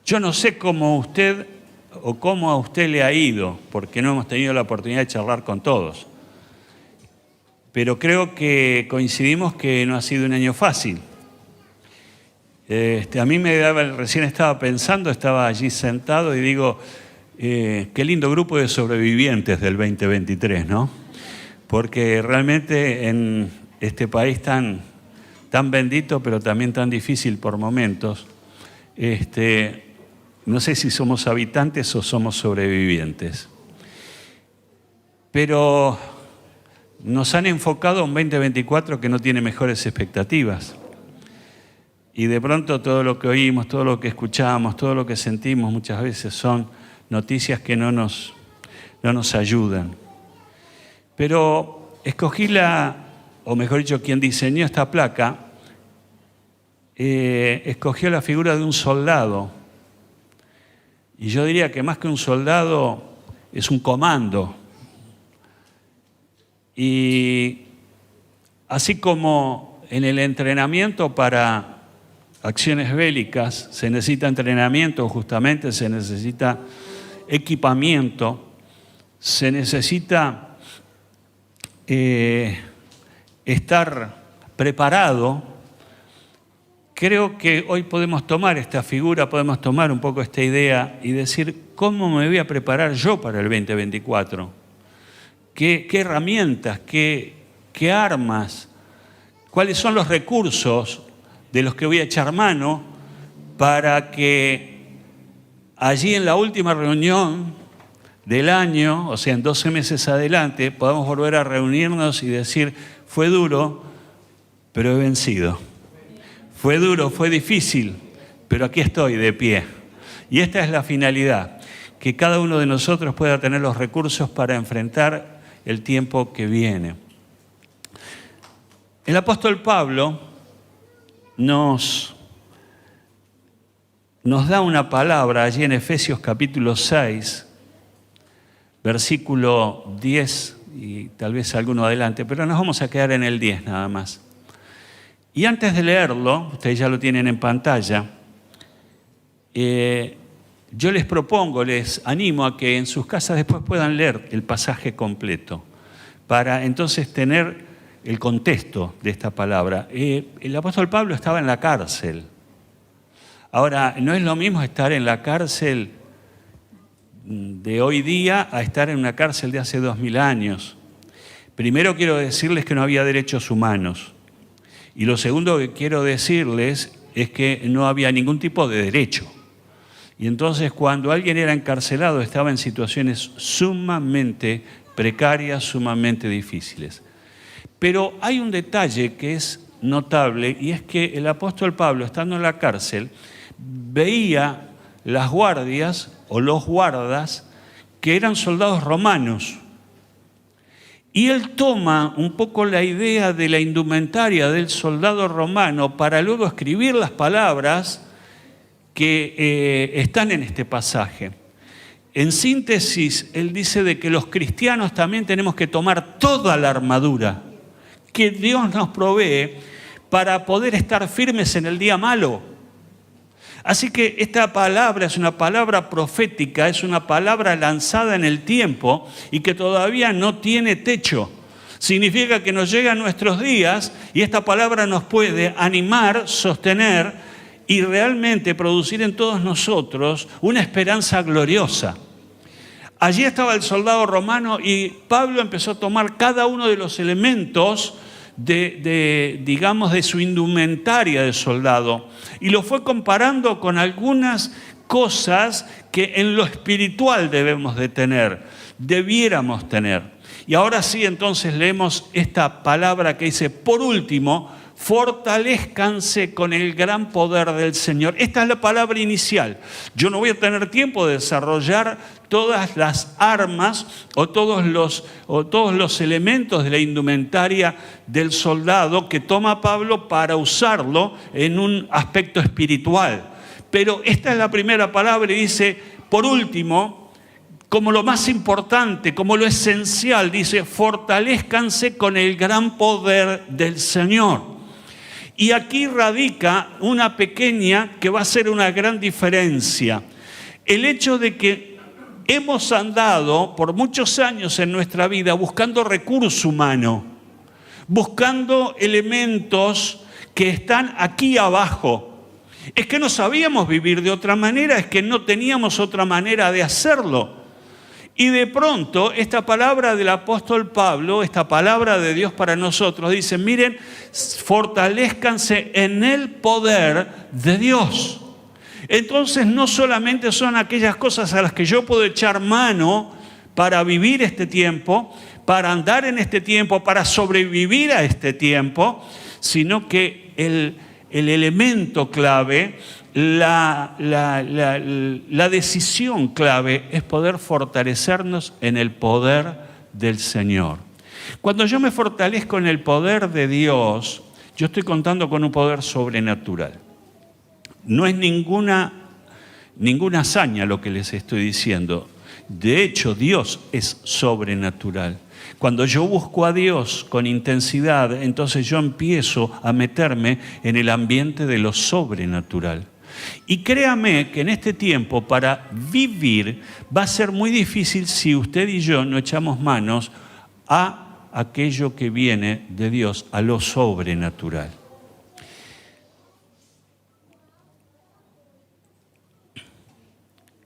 Yo no sé cómo usted o cómo a usted le ha ido, porque no hemos tenido la oportunidad de charlar con todos. Pero creo que coincidimos que no ha sido un año fácil. A mí recién estaba pensando, estaba allí sentado y digo, qué lindo grupo de sobrevivientes del 2023, ¿no? Porque realmente en este país tan bendito, pero también tan difícil por momentos, no sé si somos habitantes o somos sobrevivientes. Pero nos han enfocado a un 2024 que no tiene mejores expectativas. Y de pronto todo lo que oímos, todo lo que escuchamos, todo lo que sentimos muchas veces son noticias que no nos ayudan. Pero escogí o mejor dicho, quien diseñó esta placa, escogió la figura de un soldado. Y yo diría que más que un soldado es un comando. Y así como en el entrenamiento para acciones bélicas se necesita entrenamiento, justamente se necesita equipamiento, se necesita estar preparado. Creo que hoy podemos tomar esta figura, podemos tomar un poco esta idea y decir, ¿cómo me voy a preparar yo para el 2024? ¿Qué herramientas, qué armas, cuáles son los recursos de los que voy a echar mano para que allí en la última reunión del año, o sea, en 12 meses adelante, podamos volver a reunirnos y decir, fue duro, pero he vencido. Fue duro, fue difícil, pero aquí estoy de pie. Y esta es la finalidad, que cada uno de nosotros pueda tener los recursos para enfrentar el tiempo que viene. El apóstol Pablo nos da una palabra allí en Efesios capítulo 6, versículo 10, y tal vez alguno adelante, pero nos vamos a quedar en el 10 nada más. Y antes de leerlo, ustedes ya lo tienen en pantalla, yo les propongo, les animo a que en sus casas después puedan leer el pasaje completo, para entonces tener el contexto de esta palabra. El apóstol Pablo estaba en la cárcel. Ahora, no es lo mismo estar en la cárcel de hoy día a estar en una cárcel de hace 2000 años. Primero quiero decirles que no había derechos humanos. Y lo segundo que quiero decirles es que no había ningún tipo de derecho. Y entonces cuando alguien era encarcelado estaba en situaciones sumamente precarias, sumamente difíciles. Pero hay un detalle que es notable y es que el apóstol Pablo, estando en la cárcel, veía las guardias o los guardas que eran soldados romanos. Y él toma un poco la idea de la indumentaria del soldado romano para luego escribir las palabras que están en este pasaje. En síntesis, él dice de que los cristianos también tenemos que tomar toda la armadura que Dios nos provee para poder estar firmes en el día malo. Así que esta palabra es una palabra profética, es una palabra lanzada en el tiempo y que todavía no tiene techo. Significa que nos llegan nuestros días y esta palabra nos puede animar, sostener y realmente producir en todos nosotros una esperanza gloriosa. Allí estaba el soldado romano y Pablo empezó a tomar cada uno de los elementos digamos, de su indumentaria de soldado y lo fue comparando con algunas cosas que en lo espiritual debiéramos tener. Y ahora sí, entonces leemos esta palabra que dice, por último, fortalezcanse con el gran poder del Señor. Esta es la palabra inicial. Yo no voy a tener tiempo de desarrollar todas las armas o todos los elementos de la indumentaria del soldado que toma Pablo para usarlo en un aspecto espiritual. Pero esta es la primera palabra y dice, por último, como lo más importante, como lo esencial, dice, fortalezcanse con el gran poder del Señor. Y aquí radica una pequeña que va a ser una gran diferencia. El hecho de que hemos andado por muchos años en nuestra vida buscando recurso humano, buscando elementos que están aquí abajo. Es que no sabíamos vivir de otra manera, es que no teníamos otra manera de hacerlo. Y de pronto, esta palabra del apóstol Pablo, esta palabra de Dios para nosotros, dice, miren, fortalezcanse en el poder de Dios. Entonces, no solamente son aquellas cosas a las que yo puedo echar mano para vivir este tiempo, para andar en este tiempo, para sobrevivir a este tiempo, sino que el elemento clave, la decisión clave es poder fortalecernos en el poder del Señor. Cuando yo me fortalezco en el poder de Dios, yo estoy contando con un poder sobrenatural. No es ninguna hazaña lo que les estoy diciendo. De hecho, Dios es sobrenatural. Cuando yo busco a Dios con intensidad, entonces yo empiezo a meterme en el ambiente de lo sobrenatural. Y créame que en este tiempo para vivir va a ser muy difícil si usted y yo no echamos manos a aquello que viene de Dios, a lo sobrenatural.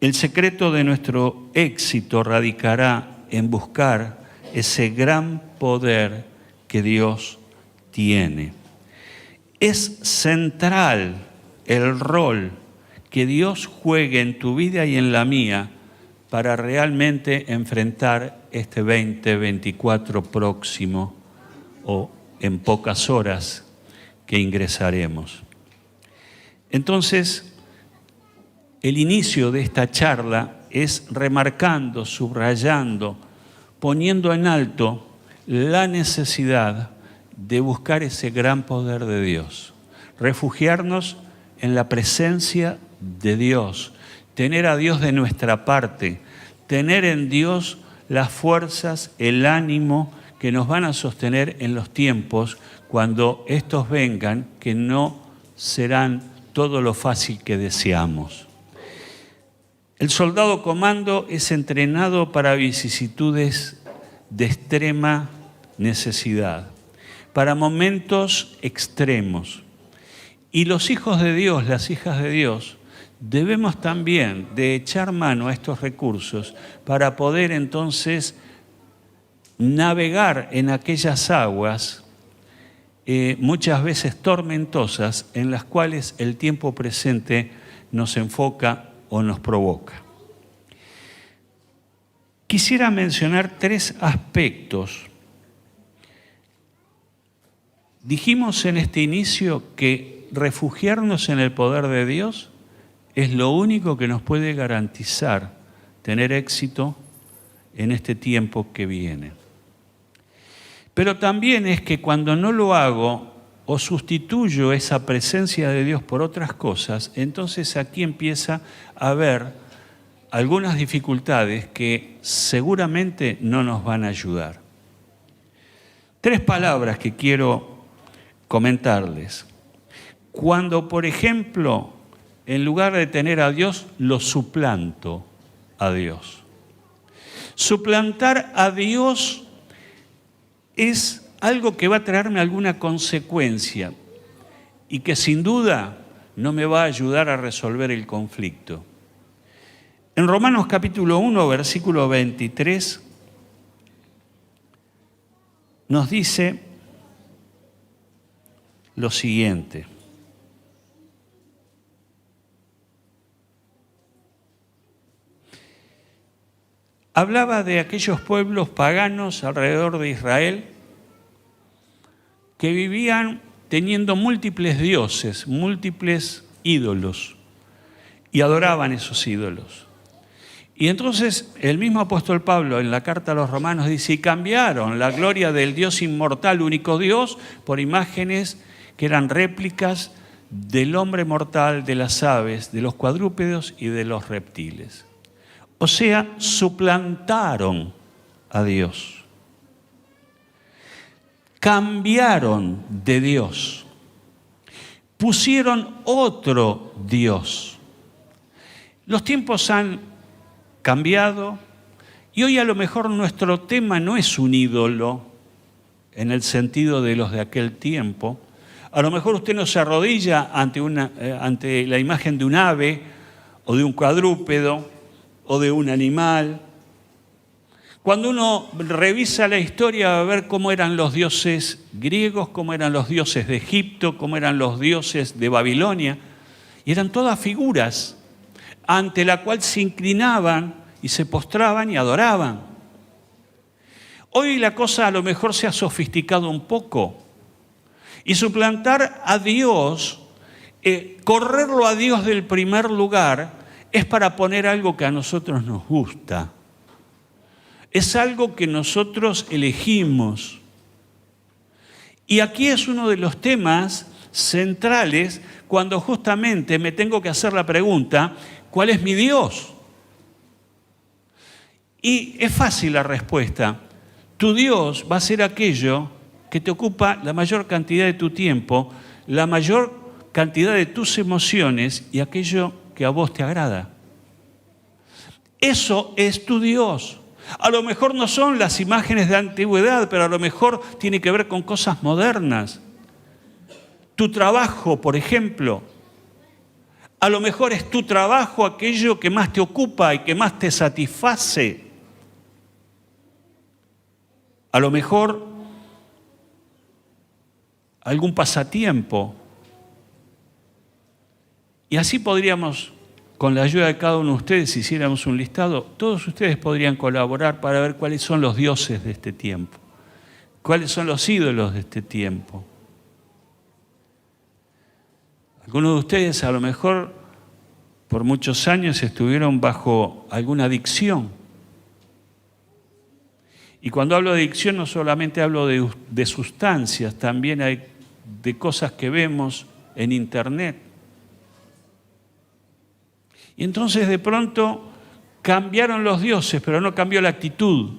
El secreto de nuestro éxito radicará en buscar ese gran poder que Dios tiene. Es central el rol que Dios juegue en tu vida y en la mía para realmente enfrentar este 2024 próximo o en pocas horas que ingresaremos. Entonces, el inicio de esta charla es remarcando, subrayando, poniendo en alto la necesidad de buscar ese gran poder de Dios, refugiarnos en la presencia de Dios, tener a Dios de nuestra parte, tener en Dios las fuerzas, el ánimo que nos van a sostener en los tiempos cuando estos vengan, que no serán todo lo fácil que deseamos. El soldado comando es entrenado para vicisitudes de extrema necesidad, para momentos extremos. Y los hijos de Dios, las hijas de Dios, debemos también de echar mano a estos recursos para poder entonces navegar en aquellas aguas muchas veces tormentosas en las cuales el tiempo presente nos enfoca o nos provoca. Quisiera mencionar 3 aspectos. Dijimos en este inicio que refugiarnos en el poder de Dios es lo único que nos puede garantizar tener éxito en este tiempo que viene. Pero también es que cuando no lo hago o sustituyo esa presencia de Dios por otras cosas, entonces aquí empieza a haber algunas dificultades que seguramente no nos van a ayudar. 3 palabras que quiero comentarles. Cuando, por ejemplo, en lugar de tener a Dios, lo suplanto a Dios. Suplantar a Dios es algo que va a traerme alguna consecuencia y que sin duda no me va a ayudar a resolver el conflicto. En Romanos capítulo 1, versículo 23, nos dice lo siguiente. Hablaba de aquellos pueblos paganos alrededor de Israel que vivían teniendo múltiples dioses, múltiples ídolos, y adoraban esos ídolos. Y entonces el mismo apóstol Pablo en la carta a los Romanos dice, y cambiaron la gloria del Dios inmortal, único Dios, por imágenes que eran réplicas del hombre mortal, de las aves, de los cuadrúpedos y de los reptiles. O sea, suplantaron a Dios. Cambiaron de Dios. pusieron otro Dios. Los tiempos han cambiado y hoy a lo mejor nuestro tema no es un ídolo en el sentido de los de aquel tiempo. A lo mejor usted no se arrodilla ante la imagen de un ave o de un cuadrúpedo o de un animal. Cuando uno revisa la historia va a ver cómo eran los dioses griegos, cómo eran los dioses de Egipto, cómo eran los dioses de Babilonia. Y eran todas figuras ante la cual se inclinaban y se postraban y adoraban. Hoy la cosa a lo mejor se ha sofisticado un poco. Y suplantar a Dios, correrlo a Dios del primer lugar, es para poner algo que a nosotros nos gusta. Es algo que nosotros elegimos. Y aquí es uno de los temas centrales cuando justamente me tengo que hacer la pregunta, ¿cuál es mi Dios? Y es fácil la respuesta. Tu Dios va a ser aquello que te ocupa la mayor cantidad de tu tiempo, la mayor cantidad de tus emociones y aquello que a vos te agrada. Eso es tu Dios. A lo mejor no son las imágenes de antigüedad, pero a lo mejor tiene que ver con cosas modernas. Tu trabajo, por ejemplo. A lo mejor es tu trabajo aquello que más te ocupa y que más te satisface. A lo mejor algún pasatiempo. Y así podríamos, con la ayuda de cada uno de ustedes, si hiciéramos un listado, todos ustedes podrían colaborar para ver cuáles son los dioses de este tiempo, cuáles son los ídolos de este tiempo. Algunos de ustedes a lo mejor por muchos años estuvieron bajo alguna adicción. Y cuando hablo de adicción no solamente hablo de sustancias, también hay de cosas que vemos en internet. Y entonces de pronto cambiaron los dioses, pero no cambió la actitud.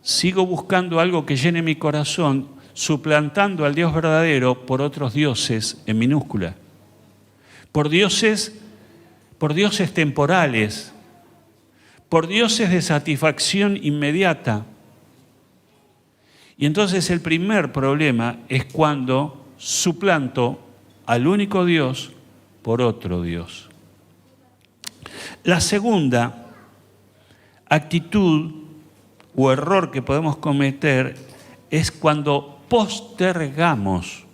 Sigo buscando algo que llene mi corazón, suplantando al Dios verdadero por otros dioses en minúscula. Por dioses temporales, por dioses de satisfacción inmediata. Y entonces el primer problema es cuando suplanto al único Dios por otro Dios. La segunda actitud o error que podemos cometer es cuando postergamos.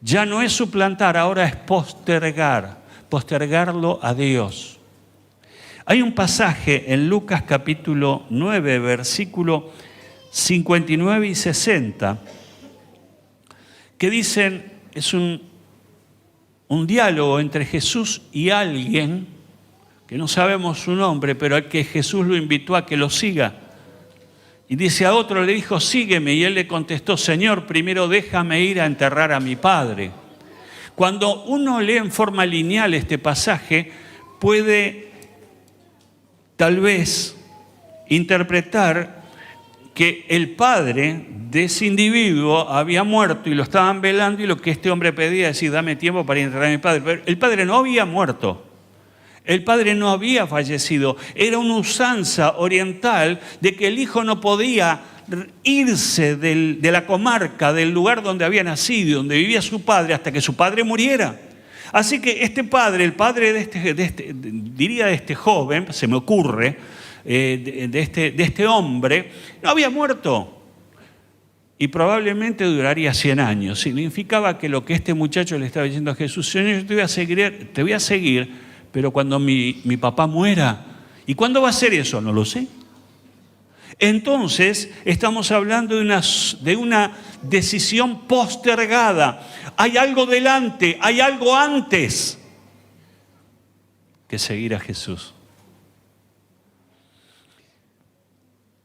Ya no es suplantar, ahora es postergarlo a Dios. Hay un pasaje en Lucas capítulo 9, versículo 59 y 60, que dicen, es un diálogo entre Jesús y alguien, que no sabemos su nombre, pero al que Jesús lo invitó a que lo siga. Y dice, a otro le dijo, sígueme, y él le contestó, Señor, primero déjame ir a enterrar a mi padre. Cuando uno lee en forma lineal este pasaje, puede tal vez interpretar que el padre de ese individuo había muerto y lo estaban velando, y lo que este hombre pedía es decir, dame tiempo para enterrar a mi padre. Pero el padre no había muerto. El padre no había fallecido. Era una usanza oriental de que el hijo no podía irse de la comarca, del lugar donde había nacido, donde vivía su padre, hasta que su padre muriera. Así que este padre, el padre de este joven, se me ocurre, de este hombre, no había muerto. Y probablemente duraría 100 años. Significaba que lo que este muchacho le estaba diciendo a Jesús, Señor, yo te voy a seguir, pero cuando mi papá muera. ¿Y cuándo va a ser eso? No lo sé. Entonces, estamos hablando de una decisión postergada. Hay algo delante, hay algo antes que seguir a Jesús.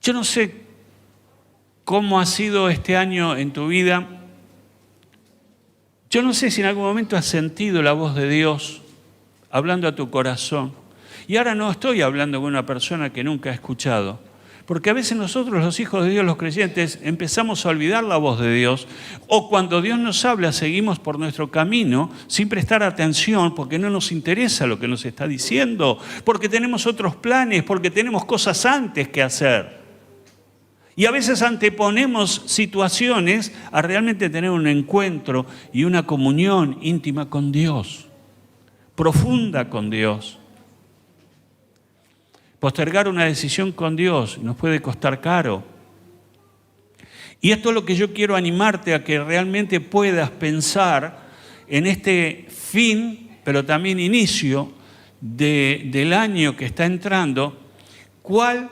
Yo no sé cómo ha sido este año en tu vida. Yo no sé si en algún momento has sentido la voz de Dios hablando a tu corazón. Y ahora no estoy hablando con una persona que nunca ha escuchado, Porque a veces nosotros, los hijos de Dios, los creyentes, empezamos a olvidar la voz de Dios, o cuando Dios nos habla, seguimos por nuestro camino sin prestar atención porque no nos interesa lo que nos está diciendo, porque tenemos otros planes, porque tenemos cosas antes que hacer. Y a veces anteponemos situaciones a realmente tener un encuentro y una comunión íntima con Dios, profunda con Dios. Postergar una decisión con Dios nos puede costar caro. Y esto es lo que yo quiero animarte a que realmente puedas pensar en este fin, pero también inicio del año que está entrando. ¿Cuál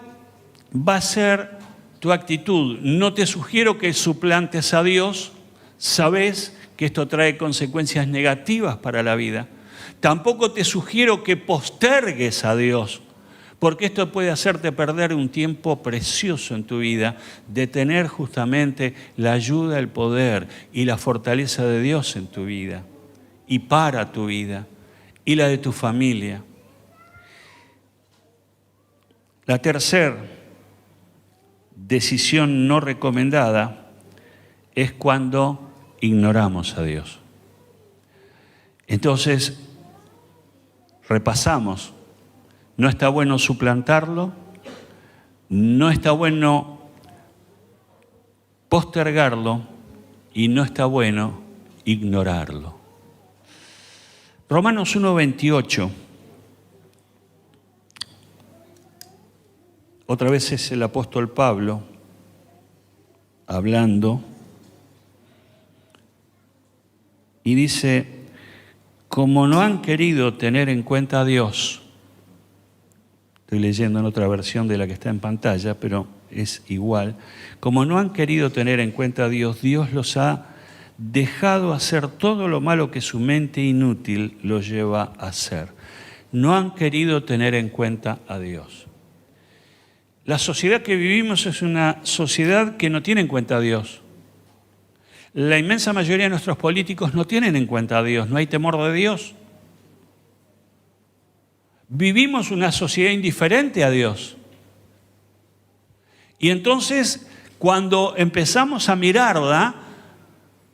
va a ser tu actitud? No te sugiero que suplantes a Dios. Sabes que esto trae consecuencias negativas para la vida. Tampoco te sugiero que postergues a Dios, porque esto puede hacerte perder un tiempo precioso en tu vida de tener justamente la ayuda, el poder y la fortaleza de Dios en tu vida y para tu vida y la de tu familia. La tercera decisión no recomendada es cuando ignoramos a Dios. Entonces, repasamos. No está bueno suplantarlo, no está bueno postergarlo y no está bueno ignorarlo. Romanos 1:28. Otra vez es el apóstol Pablo hablando y dice: como no han querido tener en cuenta a Dios. Estoy leyendo en otra versión de la que está en pantalla, pero es igual. Como no han querido tener en cuenta a Dios, Dios los ha dejado hacer todo lo malo que su mente inútil los lleva a hacer. No han querido tener en cuenta a Dios. La sociedad que vivimos es una sociedad que no tiene en cuenta a Dios. La inmensa mayoría de nuestros políticos no tienen en cuenta a Dios, no hay temor de Dios. Vivimos una sociedad indiferente a Dios. Y entonces, cuando empezamos a mirarla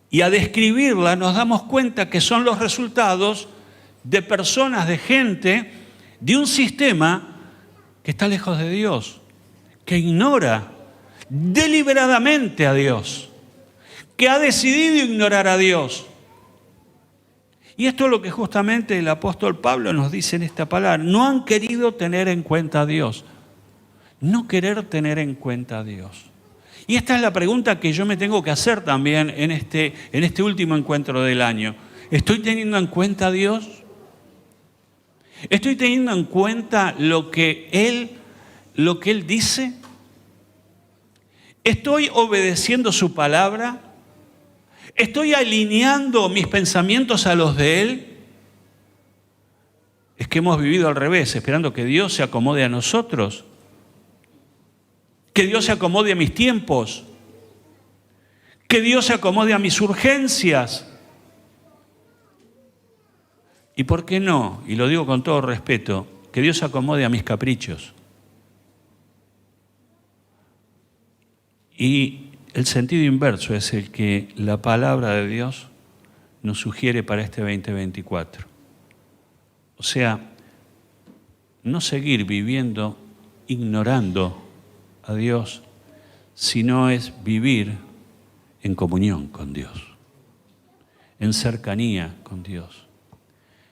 y a describirla, nos damos cuenta que son los resultados de personas, de gente, de un sistema que está lejos de Dios, que ignora deliberadamente a Dios, que ha decidido ignorar a Dios. Y esto es lo que justamente el apóstol Pablo nos dice en esta palabra. No han querido tener en cuenta a Dios. No querer tener en cuenta a Dios. Y esta es la pregunta que yo me tengo que hacer también en este último encuentro del año. ¿Estoy teniendo en cuenta a Dios? ¿Estoy teniendo en cuenta lo que Él dice? ¿Estoy obedeciendo su palabra? ¿Estoy alineando mis pensamientos a los de Él? Es que hemos vivido al revés, esperando que Dios se acomode a nosotros, que Dios se acomode a mis tiempos, que Dios se acomode a mis urgencias. ¿Y por qué no? Y lo digo con todo respeto, que Dios se acomode a mis caprichos. Y el sentido inverso es el que la palabra de Dios nos sugiere para este 2024. O sea, no seguir viviendo ignorando a Dios, sino es vivir en comunión con Dios, en cercanía con Dios.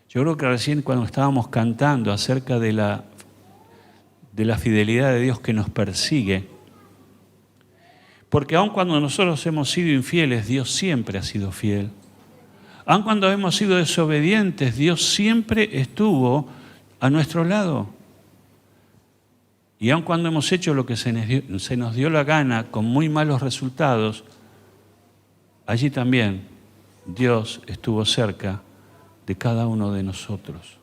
Yo creo que recién cuando estábamos cantando acerca de la fidelidad de Dios que nos persigue, porque aun cuando nosotros hemos sido infieles, Dios siempre ha sido fiel. Aun cuando hemos sido desobedientes, Dios siempre estuvo a nuestro lado. Y aun cuando hemos hecho lo que se nos dio la gana, con muy malos resultados, allí también Dios estuvo cerca de cada uno de nosotros.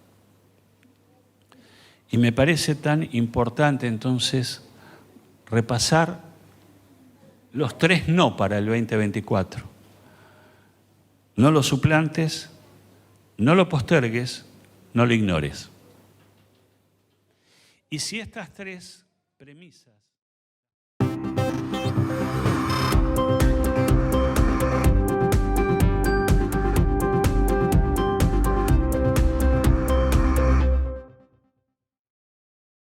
Y me parece tan importante entonces repasar los 3 no para el 2024. No lo suplantes, no lo postergues, no lo ignores. Y si estas 3 premisas